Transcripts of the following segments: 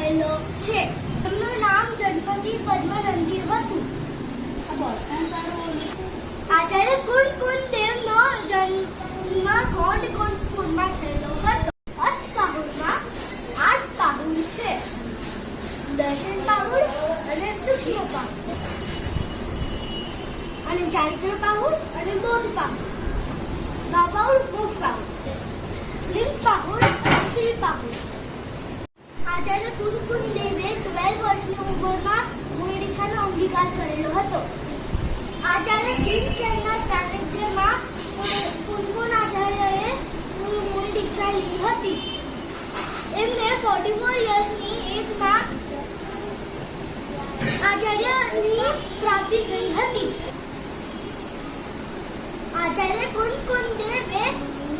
થયેલો છે. તેમનું નામ ગણપતિ પદ્મનંદી હતું. આચાર્ય કુંકુદેવનો જન્મ કોટકોટપુરમાં થયેલો હતો. અષ્ટપાહુરમાં 8 પાહુર છે. દર્શન પાહુર અને સૂક્ષ્મ પાહુર અને ચારિત્ર પાહુર અને બોધ પાહુર. ભાપાહુર મોક્ષ પાહુર, લિંગ પાહુર અને શિલ પાહુર. આચાર્ય કુંકુદેવે 12 વર્ષની ઉંમરમાં મૂળ દીક્ષાનો અંગીકાર કરેલો હતો. આચાર્ય ચીનચંદના સાનિધ્યમાં કુંકુન આચાર્યએ મૂળ દીક્ષા લીધી હતી. એમને 44 યર્સની એજમાં આચાર્યની પ્રાપ્તિ થઈ હતી. આચાર્ય કુંકુદેવે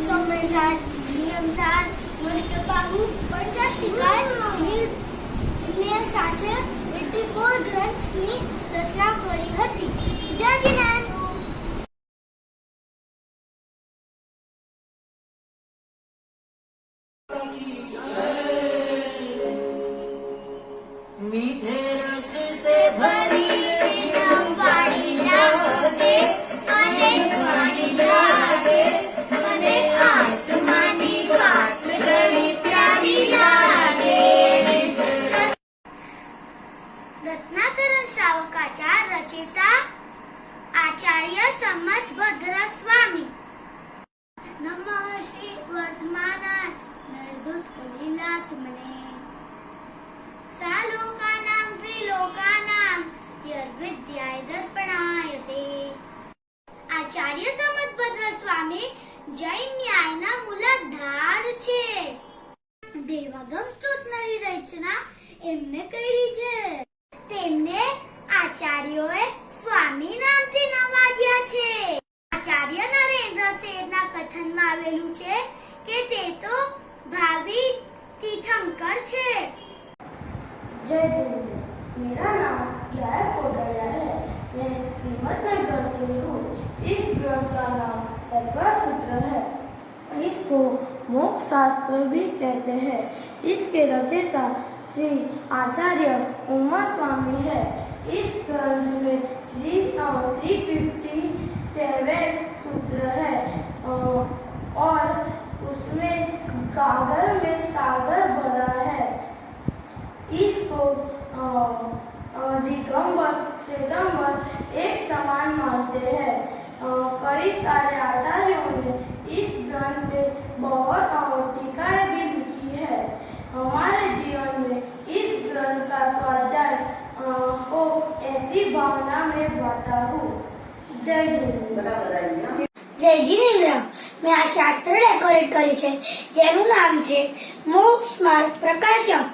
સૌમ્યસાર, નિયમસાર, મષ્ટપાહુ, પંચાષ્ટિકા સાથે 84 ગ્રંથની રચના કરી હતી. જય જીનેન્દ્ર. मीठे रस से भरी वाणी लागे, वाणी लागे, मने आत्मानी बात घणी प्यारी लागे. रत्नाकर श्रावकाचा रचिता आचार्य संमतभद्र स्वामी. नमः श्री वर्धमाना नरदूत कलिलात्मने सालोकानां त्रिलोकानां यर्विद्याय दर्पणायते. આચાર્ય સંમતભદ્ર સ્વામી જૈન ન્યાયના મૂલાધાર છે. દેવાગમ સ્તોત્રની રચના એમને કરી છે. તેમને આચાર્યોએ સ્વામી નામથી નવાજ્યા છે. આચાર્ય નરેન્દ્ર શેરના કથનમાં આવેલું છે કે તે તો ભાવિ તીર્થંકર છે. जय जिनेंद्र. मेरा नाम ज्ञाय कोटड़िया है. मैं हिम्मतनगर से हूँ. इस ग्रंथ का नाम तत्वसूत्र है. इसको मोक्ष शास्त्र भी कहते हैं. इसके रचयिता श्री आचार्य उमा स्वामी है. इस ग्रंथ में 357 सूत्र है और उसमें गागर में सागर भरा है. इसको दिगंबर श्वेतांबर एक समान मानते हैं. कई सारे आचार्यों ने इस ग्रंथ पे बहुत टीकाएं भी लिखी है. हमारे जीवन में इस ग्रंथ का स्वाध्याय हो ऐसी भावना में बताता हूँ. जय जिनेंद्र. જય જીનેન્દ્ર. મેં આ શાસ્ત્ર ડેકોરેટ કર્યું છે જેનું નામ છે મોક્ષ માર્ગ પ્રકાશક.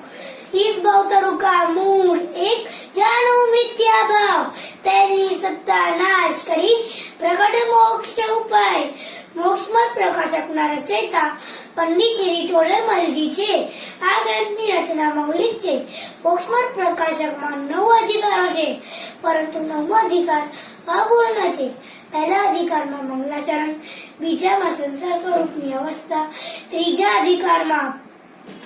इस भवतरु का मूल एक जानो मिथ्या भाव, तेनी सत्ता नाश करी प्रकट मोक्ष उपाय. मोक्ष मार्ग प्रकाशकના રચયિતા પંડિત શ્રી ટોડરમલજી છે. આ ગ્રંથની રચના મૌલિક છે. મોક્ષ માર્ગ પ્રકાશકમાં 9 અધિકારો છે, પરંતુ 9મો અધિકાર અપૂર્ણ છે. પહેલા અધિકારમાં મંગલાચરણ, બીજામાં સંસાર સ્વરૂપની અવસ્થા, ત્રીજા અધિકારમાં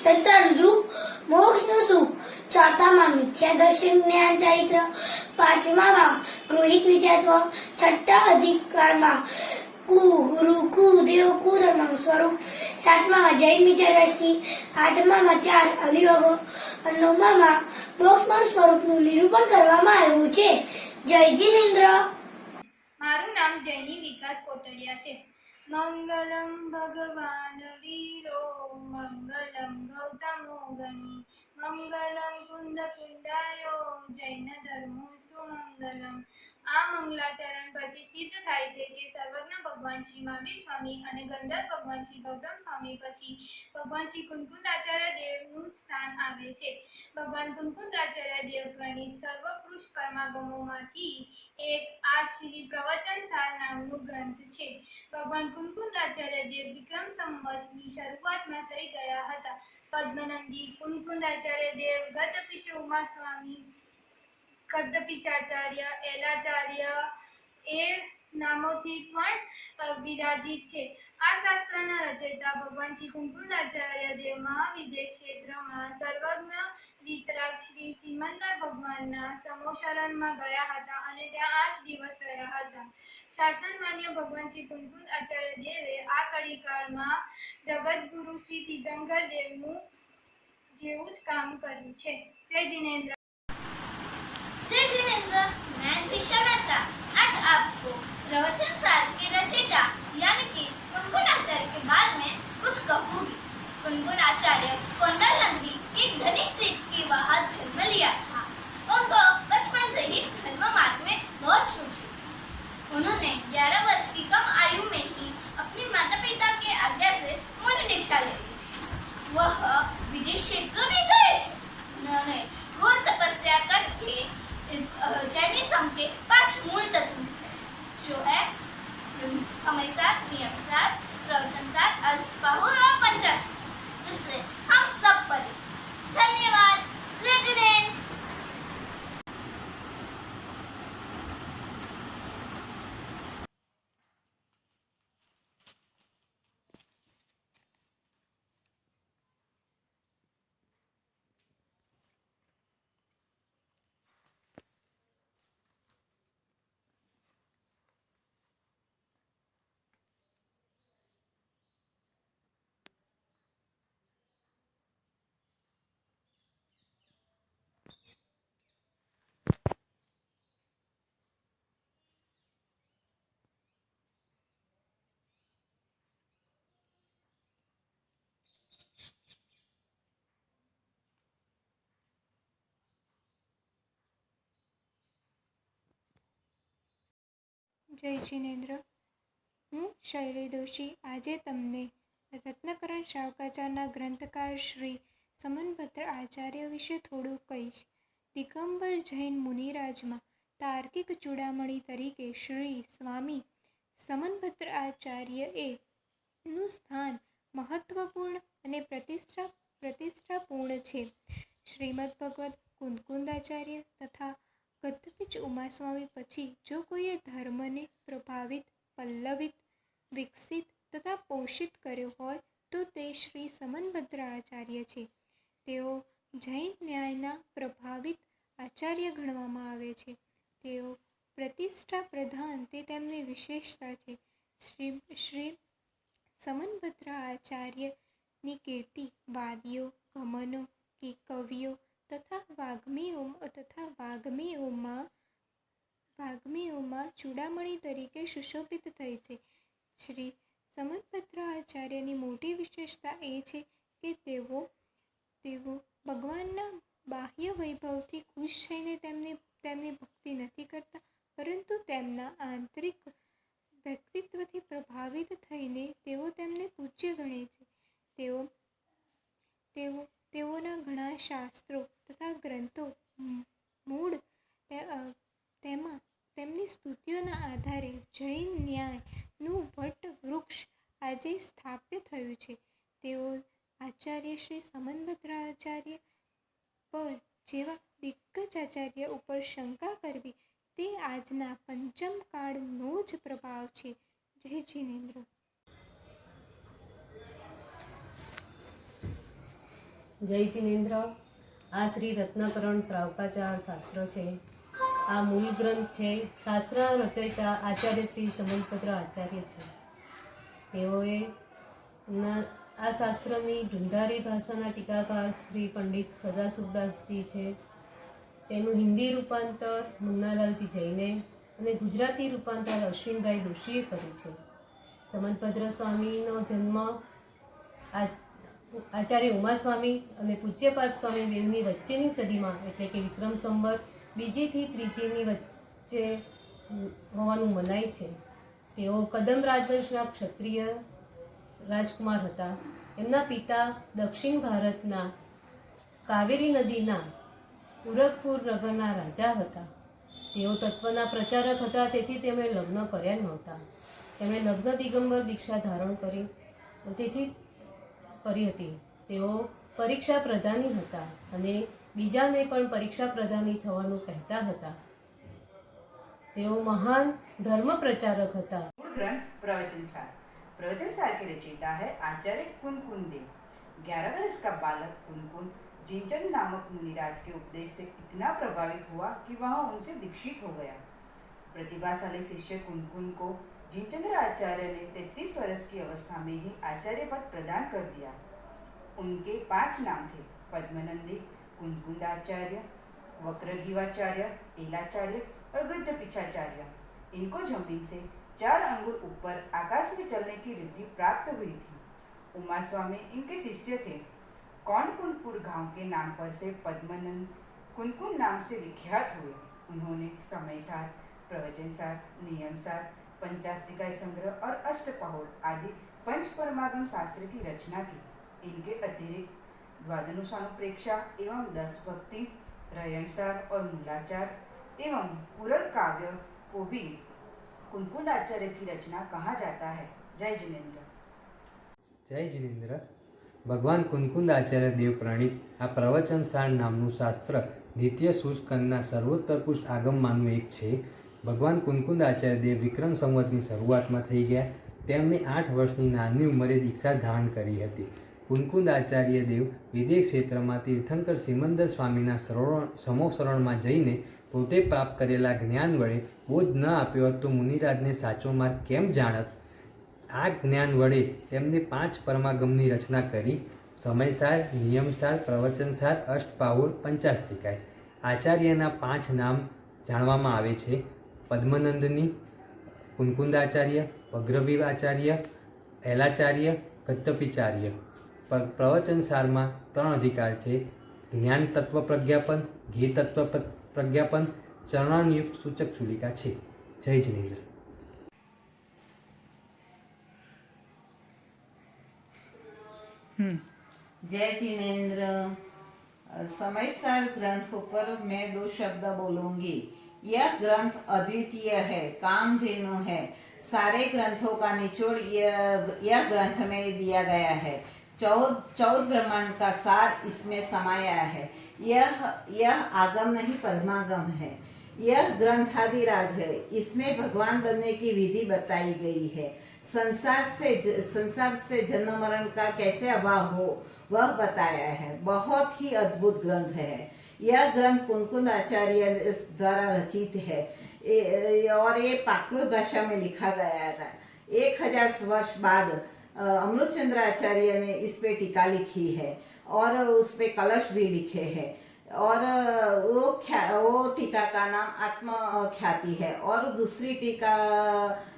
સંસારનું દુઃખ, મોક્ષનું સુખ, ચોથામાં મિથ્યા દર્શન જ્ઞાન ચારિત્ર, પાંચમામાં ગૃહિત મિથ્યાત્વ, છઠ્ઠા અધિકારમાં ગુરુ કુદેવ કુધર્મનું સ્વરૂપ, સાતમામાં જૈન મિથ્યા દ્રષ્ટિ, આઠમામાં 4 અનિયોગો અને 9મામાં મોક્ષ સ્વરૂપનું નિરૂપણ કરવામાં આવ્યું છે. જય જીનેન્દ્ર. મારું નામ જૈની વિકાસ કોટડિયા છે. મંગલમ ભગવાન વીરો મંગલમ ગૌતમો ગણી મંગલમ કુંદ કુંદાયો જૈન ધર્મોસ્તુ મંગલમ. આ મંગલાચરણ પરથી સિદ્ધ થાય છે કે સર્વજ્ઞ ભગવાન શ્રી મહાવીર સ્વામી અને ગંધર્વ ભગવાન શ્રી ગૌતમ સ્વામી પછી ભગવાન શ્રી કુંકુદાચાર્ય દેવનું સ્થાન આવે છે. ભગવાન કુંકુદાચાર્ય દેવ પ્રણીત સર્વપુરુષ કર્માગમોમાંથી એક આ શ્રી પ્રવચનસાર નામનું ગ્રંથ છે. ભગવાન કુંકુદાચાર્ય દેવ વિક્રમ સંવતની શરૂઆતમાં થઈ ગયા હતા. પદ્મનંદી, કુંકુદાચાર્ય દેવ, ગતપીચ ઉમા સ્વામી, કદપીચાચાર્ય, એલાચાર્ય એ નામોથી પણ બિરાજિત છે. આ શાસ્ત્રના રચયિતા ભગવાન શ્રી કુંકુદાચાર્ય દેવ મહાવિદ્ય ક્ષેત્રમાં સર્વજ્ઞ વિતરાગ શ્રી સિમંદર ભગવાનના સમોશરણમાં ગયા હતા અને ત્યાં 8 દિવસ રહ્યા હતા. શાસન માન્ય ભગવાન શ્રી કુંકુદાચાર્ય દેવે આ કળીકાળમાં જગતગુરુ શ્રી તીર્થંકર દેવનું જેવું જ કામ કર્યું છે. જય जिनेन्द्र। जय जिनेन्द्र। मैं त्रिशा मेहता आज आपको प्रवचन सार के रचयिता यानी कि कुनकुनाचार्य के बारे में कुछ कहूंगी। कुनकुनाचार्य कोंडाल नगरी एक धनिक सेठ के वहां जन्म लिया था। उनको बचपन से ही धर्म मार्ग में बहुत रुचि। उन्होंने 11 वर्ष की कम आयु में ही अपने माता पिता के आज्ञा से मुनि दीक्षा ले ली थी। वह विदेश क्षेत्र में गए थे। उन्होंने घोर तपस्या करके जैनिज्म के 5 मूल तत्व जो है समय साथ, नियम साथ, प्रवचन साथ, अष्टबाहुर और पंचाशर, जिससे हम सब परिचित। धन्यवाद। जय जिनेन्द्र। જય જિનેન્દ્ર। હું શૈલી દોશી આજે તમને રત્નકરણ શાવકાચારના ગ્રંથકાર શ્રી સમનભદ્ર આચાર્ય વિશે થોડું કહીશ। દિગંબર જૈન મુનિરાજમાં તાર્કિક ચૂડામણી તરીકે શ્રી સ્વામી સમનભદ્ર આચાર્યએ નું સ્થાન મહત્વપૂર્ણ અને પ્રતિષ્ઠાપૂર્ણ છે। શ્રીમદ ભગવત કુંકુદાચાર્ય તથા ગદ્દપીચ ઉમાસ્વામી પછી જો કોઈએ ધર્મને પ્રભાવિત, પલ્લવિત, વિકસિત તથા પોષિત કર્યો હોય તો તે શ્રી સમનભદ્ર આચાર્ય છે। તેઓ જૈન ન્યાયના પ્રભાવિત આચાર્ય ગણવામાં આવે છે। તેઓ પ્રતિષ્ઠા પ્રધાન તે તેમની વિશેષતા છે। શ્રી સમનભદ્ર આચાર્યની કીર્તિ વાદીઓ, ગમનો, કવિઓ તથા વાગ્મીઓમાં ચૂડામણી તરીકે સુશોભિત થઈ છે। શ્રી સમનભદ્ર આચાર્યની મોટી વિશેષતા એ છે કે તેઓ ભગવાનના બાહ્ય વૈભવથી ખુશ થઈને તેમની ભક્તિ નથી કરતા, પરંતુ તેમના આંતરિક વ્યક્તિત્વથી પ્રભાવિત થઈને તેઓ તેમને પૂજ્ય ગણે છે। તેઓના ઘણા શાસ્ત્રો તથા ગ્રંથો મૂળ તેમાં તેમની સ્તુતિઓના આધારે જૈન ન્યાયનું વટ વૃક્ષ આજે સ્થાપ્ય થયું છે। તેઓ આચાર્ય શ્રી સમનભદ્ર આચાર્ય પર જેવા દિગ્ગજ આચાર્ય ઉપર શંકા કરવી તે આજના પંચમ કાળનો જ પ્રભાવ છે। જય જિનેન્દ્ર। જય જિનેન્દ્ર। આ શ્રી રત્નકરણ શ્રાવકાચાર શાસ્ત્ર છે। આ મૂળ ગ્રંથ છે। શાસ્ત્રના રચયિતા આચાર્ય શ્રી સમનભદ્ર આચાર્ય છે। તેઓએ આ શાસ્ત્રની ઢુંઢારી ભાષાના ટીકાકાર શ્રી પંડિત સદાશિવદાસજી છે। તેનું હિન્દી રૂપાંતર મુન્નાલાલજી જૈને અને ગુજરાતી રૂપાંતર અશ્વિનભાઈ દોશીએ કર્યું છે। સમનભદ્ર સ્વામીનો જન્મ આચાર્ય ઉમાસ્વામી અને પૂજ્યપાદ સ્વામી બેવની વચ્ચેની સદીમાં એટલે કે વિક્રમ સંવત 2જી થી 3જીની વચ્ચે હોવાનું મનાય છે। તેઓ કદમ રાજવંશના ક્ષત્રિય રાજકુમાર હતા। એમના પિતા દક્ષિણ ભારતના કાવેરી નદીના ઉરગપુર નગરના રાજા હતા। તેઓ તત્વના પ્રચારક હતા, તેથી તેમણે લગ્ન કર્યા નહોતા। તેમણે લગ્ન દિગંબર દીક્ષા ધારણ કરી હતી। તેઓ પરીક્ષા પ્રધાની હતા અને બીજાને પણ પરીક્ષા પ્રધાની થવાનું કહેતા હતા। તેઓ મહાન ધર્મ પ્રચારક હતા. मूल ग्रंथ प्रवचनसार। प्रवचनसार के रचयिता है आचार्य कुनकुन देव। 11 वर्ष का बालक कुनकुन जिनचंद नामक मुनिराज के उपदेश से इतना प्रभावित हुआ कि वह उनसे दीक्षित हो गया। प्रतिभाशाली शिष्य कुनकुन को जिनचंद्र आचार्य ने 33 वर्ष की अवस्था में ही आचार्य पद प्रदान कर दिया। उनके 5 नाम थे: पद्मनंदी, कुनकुंदाचार्य, वक्रघीवाचार्य, एलाचार्य और गृद्धपिछाचार्य। इनको जमीन से 4 अंगुल ऊपर आकाश में चलने की रिद्धि प्राप्त हुई थी। उमा स्वामी इनके शिष्य थे। कौनकुनपुर गांव के नाम पर से पद्मनंद कुनकुन नाम से विख्यात हुए। उन्होंने समयसार, प्रवचनसार, नियमसार, पंचास्तिका संग्रह और अष्टपहर आदि पंच परमागम शास्त्र की रचना की। इनके अतिरिक्त द्वादशानुप्रेक्षा एवं 10 भक्ति, रयनसार और मूलाचार एवं पूरक काव्य को भी कुनकुन आचार्य की रचना कहा जाता है। जय जिनेन्द्र। જય જિનેન્દ્ર. ભગવાન કુનકુંદ આચાર્ય દેવ પ્રણીત આ પ્રવચનસાર નામનું શાસ્ત્ર દ્વિતીય સૂચકંદના સર્વોત્તરપુષ્ટ આગમમાંનું એક છે. ભગવાન કુનકુંદ આચાર્ય દેવ વિક્રમ સંવતની શરૂઆતમાં થઈ ગયા. તેમણે 8 વર્ષની નાની ઉંમરે દીક્ષા ધારણ કરી હતી. કુનકુંદ આચાર્ય દેવ વિદેશ ક્ષેત્રમાં તીર્થંકર સિમંદર સ્વામીના સમોસરણમાં જઈને પોતે પ્રાપ્ત કરેલા જ્ઞાન વડે બોધ ન આપ્યો તો મુનિરાજને સાચો માર્ગ કેમ જાણત? આ જ્ઞાન વડે તેમને 5 પરમાગમની રચના કરી: સમયસાર, નિયમસાર, પ્રવચનસાર, અષ્ટપાહુર, પંચાસ્તિકાય. આચાર્યના 5 નામ જાણવામાં આવે છે: પદ્મનંદની, કુનકુંદાચાર્ય, વગ્રવીવાચાર્ય, એલાચાર્ય, ગદ્દપિચાર્ય. પ્રવચનસારમાં 3 અધિકાર છે: જ્ઞાન તત્વ પ્રજ્ઞાપન, ઘી તત્વ પ્રજ્ઞાપન, ચરણાયુક્ત સૂચક ચુલિકા છે. જય જિનેન્દ્ર. जय जिनेन्द्र। समयसार ग्रंथ पर मैं 2 शब्द बोलूंगी। यह ग्रंथ अद्वितीय है, कामधेनु है। सारे ग्रंथों का निचोड़ यह ग्रंथ में दिया गया है। 14 ब्रह्मांड का सार इसमें समाया है। यह आगम नहीं, परमागम है। यह ग्रंथादिराज है। इसमें भगवान बनने की विधि बताई गई है। संसार से जन्म मरण का कैसे अभाव हो वह बताया है। बहुत ही अद्भुत ग्रंथ है। यह ग्रंथ कुनकुंद आचार्य द्वारा रचित है और ये प्राकृत भाषा में लिखा गया था। 1000 वर्ष बाद अमृतचंद्र आचार्य ने इस पे टीका लिखी है और उस पे कलश भी लिखे हैं। और वो टीका का नाम आत्म ख्याति है। और दूसरी टीका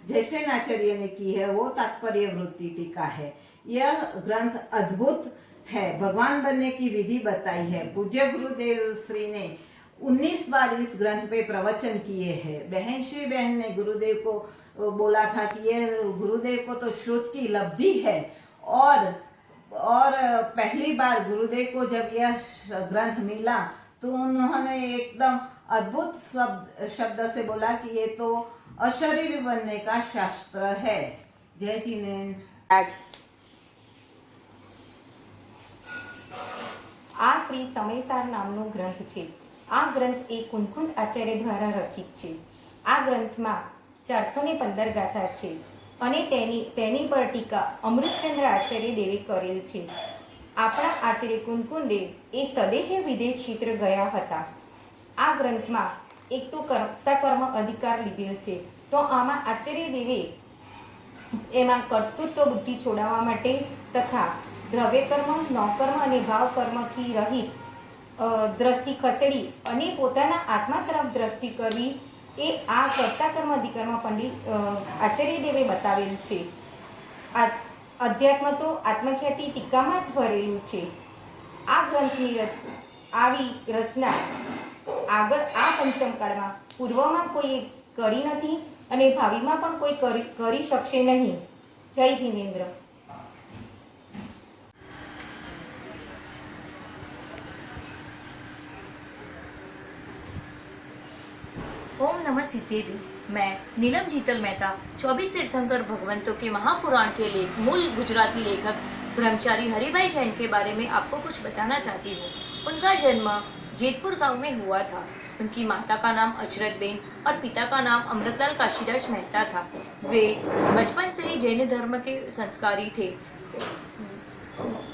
जैसे आचार्य ने की है वो तात्पर्य वृत्ति टीका है। यह ग्रंथ अद्भुत है। भगवान बनने की विधि बताई है। पूज्य गुरुदेव श्री ने 19 बार इस ग्रंथ पे प्रवचन किए हैं। श्री बहन ने गुरुदेव को बोला था कि ये गुरुदेव को तो श्रुत की लब्धि है। और पहली बार गुरुदेव को जब यह ग्रंथ मिला तो उन्होंने एकदम अद्भुत शब्द से बोला कि ये तो अशरीर बनने का शास्त्र है। जय जिनेन्द्र। આ શ્રી સમયસાર નામનો ગ્રંથ છે. આ ગ્રંથ એ કુનકુંદ આચાર્ય દ્વારા રચિત છે. આ ગ્રંથમાં 415 ગાથા છે અને તેની પર ટીકા અમૃતચંદ્ર આચાર્ય દેવે કરેલ છે. આપણા આચાર્ય કુનકુંદ દેવ એ સદેહે વિદેશ ક્ષેત્ર ગયા હતા. આ ગ્રંથમાં એક તો કર્મ અધિકાર લીધેલ છે. તો આમાં આચાર્ય દેવે એમાં કર્તૃત્વ બુદ્ધિ છોડાવવા માટે તથા દ્રવ્યકર્મ, નૌકર્મ અને ભાવકર્મથી રહિત દ્રષ્ટિ ખસેડી અને પોતાના આત્મા તરફ દ્રષ્ટિ કરવી એ આ કર્તા કર્મ અધિકારમાં પંડિત આચાર્ય દેવે બતાવેલ છે. અધ્યાત્મ તો આત્મખ્યાતિ ટીકામાં જ ભરેલું છે. આ ગ્રંથની આવી રચના આગળ આ પંચમકાળમાં પૂર્વમાં કોઈ કરી નથી અને ભાવિમાં પણ કોઈ કરી શકશે નહીં. જય જિનેન્દ્ર. ओम नमः सिद्धेवी। मैं नीलम जीतल मेहता 24 तीर्थंकर भगवंतों के महापुराण के मूल गुजराती लेखक ब्रह्मचारी हरिभाई जैन के बारे में आपको कुछ बताना चाहती हूँ। उनका जन्म जेतपुर गांव में हुआ था। उनकी माता का नाम अचरतबेन और पिता का नाम अमृतलाल काशीदास मेहता था। वे बचपन से ही जैन धर्म के संस्कारी थे।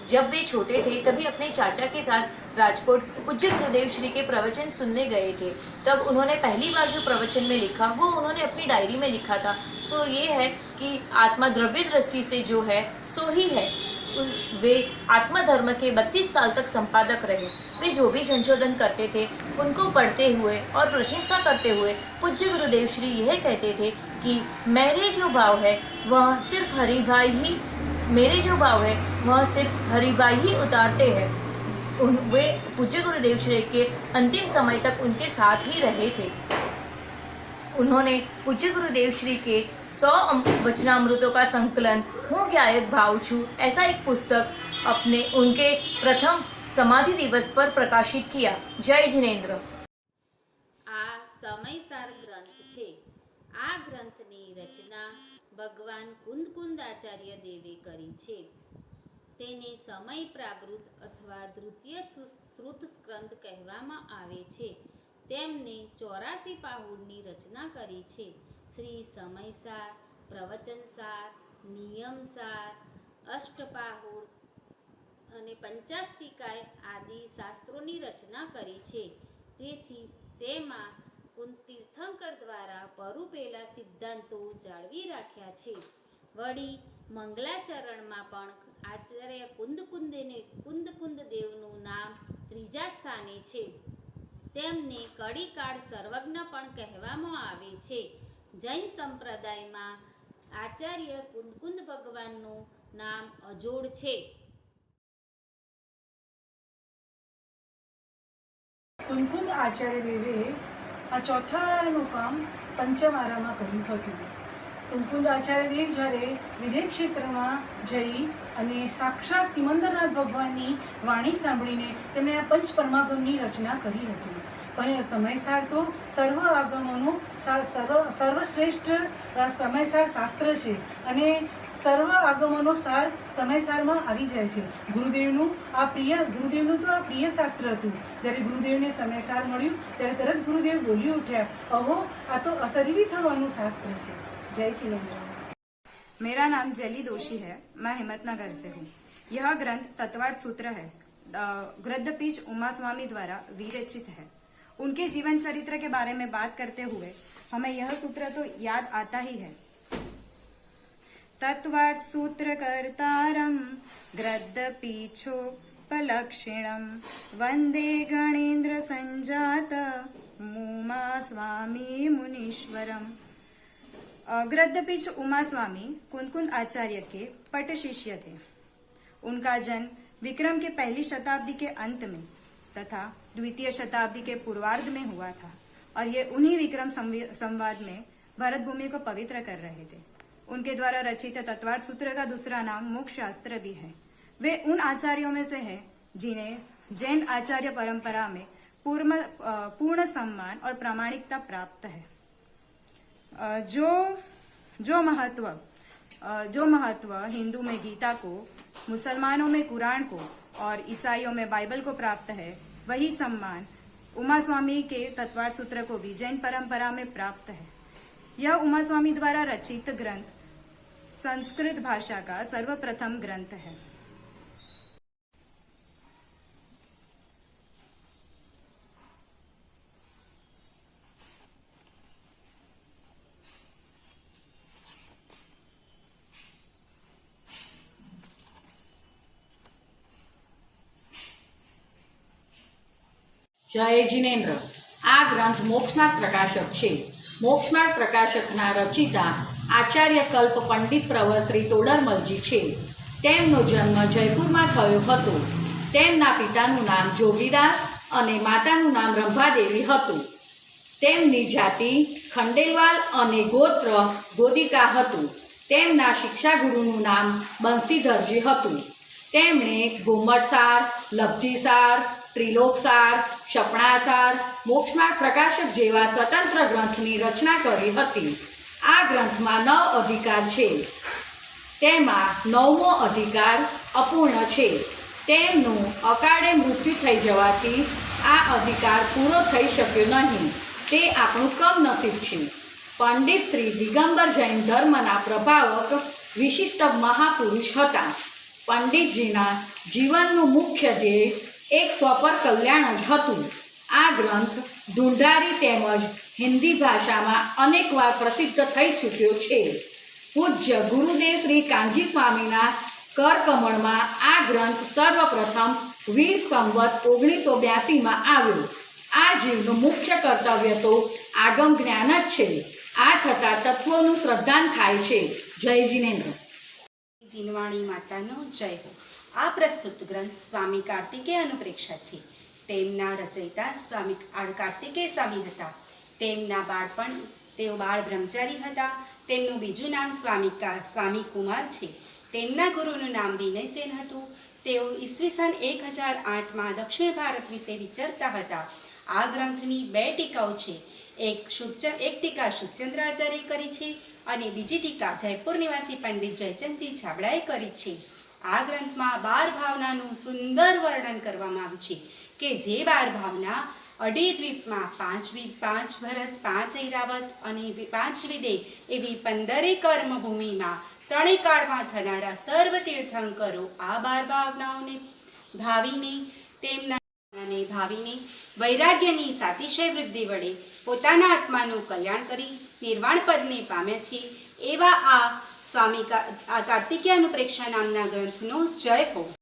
जब वे छोटे थे तभी अपने चाचा के साथ राजकोट पूज्य गुरुदेव श्री के प्रवचन सुनने गए थे। तब उन्होंने पहली बार जो प्रवचन में लिखा वो उन्होंने अपनी डायरी में लिखा था। सो ये है कि आत्मा द्रव्य दृष्टि से जो है सो ही है। वे आत्मा धर्म के 32 साल तक संपादक रहे। वे जो भी संशोधन करते थे उनको पढ़ते हुए और प्रशंसा करते हुए पूज्य गुरुदेव श्री यह कहते थे कि मेरे जो भाव है वह सिर्फ हरिभाई ही उतारते हैं। वे पूज्य गुरुदेव श्री के अंतिम समय तक उनके साथ ही रहे थे। उन्होंने पूज्य गुरुदेव श्री के 100 वचनामृतों का संकलन हूँ गायक भाव छू ऐसा एक पुस्तक उनके प्रथम समाधि दिवस पर प्रकाशित किया। जय जिनेन्द्र। આ સમયસાર ગ્રંથ છે। આ ગ્રંથની રચના ભગવાન કુંદકુંદ આચાર્ય દેવે કરી છે। તેને સમય પ્રાવૃત અથવા દ્વિતીય શ્રુત સ્કંદ કહેવામાં આવે છે। તેમને 84 પાહુડની રચના કરી છે। શ્રી સમયસાર, પ્રવચનસાર, નિયમસાર, અષ્ટપાહુડ અને પંચાસ્તિકાય આદિ શાસ્ત્રોની રચના કરી છે। તેથી તેમાં તીર્થંકર દ્વારા પરુપેલા સિદ્ધાંતો જાળવી રાખ્યા છે। વળી મંગલાચરણમાં પણ આચાર્ય કુંદકુંદ દેવનું નામ ત્રીજા સ્થાને છે। તેમને કડીકાળ સર્વજ્ઞ પણ કહેવામાં આવે છે। જૈન સંપ્રદાયમાં આચાર્ય કુંદકુંદ ભગવાનનું નામ અજોડ છે। કુંદકુંદ આચાર્ય દેવે આ ચોથા આરાનું કામ પંચમ આરામાં કર્યું હતું। કુંદકુંદ આચાર્ય દેવ જ્યારે વિદેહ ક્ષેત્રમાં જઈ અને સાક્ષાત સિમંદરનાથ ભગવાનની વાણી સાંભળીને તેમણે આ પંચ પરમાગમની રચના કરી હતી। પણ સમયસાર તો સર્વ આગમોનું સર્વશ્રેષ્ઠ સમયસાર શાસ્ત્ર છે અને સર્વ આગમોનો સાર સમયસારમાં આવી જાય છે। ગુરુદેવનું તો આ પ્રિય શાસ્ત્ર હતું। જ્યારે ગુરુદેવને સમયસાર મળ્યું ત્યારે તરત ગુરુદેવ બોલી ઉઠ્યા, અહો આ તો અશરીરી થવાનું શાસ્ત્ર છે। જય જીનેન્દ્ર। मेरा नाम जली दोषी है। मैं हिम्मतनगर से हूँ। यह ग्रंथ तत्वार्थ सूत्र है। गृद्धपीठ उमा स्वामी द्वारा विरचित है। उनके जीवन चरित्र के बारे में बात करते हुए हमें यह सूत्र तो याद आता ही है। तत्वार्थ सूत्र कर्तारम गृद्धपीठोपलक्षिणम वंदे गणेन्द्र संजात उमा स्वामी मुनीश्वरम। गृद्धपीठ उमा स्वामी कुंदकुंद आचार्य के पट शिष्य थे। उनका जन्म विक्रम के पहली शताब्दी के अंत में तथा द्वितीय शताब्दी के पूर्वार्ध में हुआ था और ये उन्हीं विक्रम संवाद में भरत भूमि को पवित्र कर रहे थे। उनके द्वारा रचित तत्वार्थ सूत्र का दूसरा नाम मोक्ष शास्त्र भी है। वे उन आचार्यों में से है जिन्हें जैन आचार्य परंपरा में पूर्ण सम्मान और प्रामाणिकता प्राप्त है। जो महत्व हिंदू में गीता को, मुसलमानों में कुरान को और ईसाइयों में बाइबल को प्राप्त है, वही सम्मान उमा स्वामी के तत्वार्थ सूत्र को भी जैन परंपरा में प्राप्त है। यह उमा स्वामी द्वारा रचित ग्रंथ संस्कृत भाषा का सर्वप्रथम ग्रंथ है। જય જીનેન્દ્ર। આ ગ્રંથ મોક્ષમાર્ગ પ્રકાશક છે। મોક્ષમાર્ગ પ્રકાશકના રચિતા આચાર્ય કલ્પ પંડિત પ્રવર શ્રી તોડરમલજી છે। તેમનો જન્મ જયપુરમાં થયો હતો। તેમના પિતાનું નામ જોગીદાસ અને માતાનું નામ રંભાદેવી હતું। તેમની જાતિ ખંડેલવાલ અને ગોત્ર ગોદિકા હતું। તેમના શિક્ષાગુરુનું નામ બંસીધરજી હતું। તેમણે ગોમટસાર, લબ્ધિસાર, ત્રિલોકસાર, ક્ષપણાસાર, મોક્ષમાર્ગ પ્રકાશક જેવા સ્વતંત્ર ગ્રંથની રચના કરી હતી। આ ગ્રંથમાં 9 અધિકાર છે। તેમાં 9મો અધિકાર અપૂર્ણ છે। તેમનું અકાળે મૃત્યુ થઈ જવાથી આ અધિકાર પૂરો થઈ શક્યો નહીં. તે આપણું કમનસીબ છે. પંડિત શ્રી દિગંબર જૈન ધર્મના પ્રભાવક વિશિષ્ટ મહાપુરુષ હતા. પંડિતજીના જીવનનું મુખ્ય ધ્યેય એક સ્વપર કલ્યાણ જ હતું. આ ગ્રંથ ઢૂંઢારી તેમજ હિન્દી ભાષામાં અનેકવાર પ્રસિદ્ધ થઈ ચૂક્યો છે. પૂજ્ય ગુરુદેવ શ્રી કાનજી સ્વામીના કરકમળમાં આ ગ્રંથ સર્વપ્રથમ વીર સંવત 1982માં આવ્યો. આ જીવનું મુખ્ય કર્તવ્ય તો આગમ જ્ઞાન જ છે. આ થતાં તત્વોનું શ્રદ્ધાન થાય છે. જય જિનેન્દ્ર. જીનવાણી માતાનો જય હો. આ પ્રસ્તુત ગ્રંથ સ્વામી કાર્તિકેય અનુપ્રેક્ષા છે. તેમના રચયિતા સ્વામી કાર્તિકેય સ્વામી હતા. તેમના બાળપણ તેઓ બાળ બ્રહ્મચારી હતા. તેમનું બીજું નામ સ્વામી કુમાર છે. તેમના ગુરુનું નામ વિનયસેન હતું. તેઓ ઈસવીસન 1008માં દક્ષિણ ભારત વિશે વિચારતા હતા. આ ગ્રંથની 2 ટીકાઓ છે. એક ટીકા શુકચંદ્રાચાર્ય કરી છે અને બીજી ટીકા જયપુર નિવાસી પંડિત જયચંદજી છાબડાએ કરી છે. આ ગ્રંથમાં 12 ભાવનાનું સુંદર વર્ણન કરવામાં આવ્યું છે કે જે 12 ભાવના અઢી દ્વીપમાં 5 ભરત 5 ઐરાવત અને 5 વિદેહ એવી 15 કર્મભૂમિમાં 3 કાળમાં થનારા સર્વ તીર્થંકરો આ 12 ભાવનાઓને ભાવીને વૈરાગ્યની સાતિશય વૃદ્ધિ વડે પોતાના આત્માનું કલ્યાણ કરી નિર્વાણ પદને પામ્યા છે. એવા આ સ્વામી કાર્તિકેય અનુપ્રેક્ષા નામના ગ્રંથનો જય હો.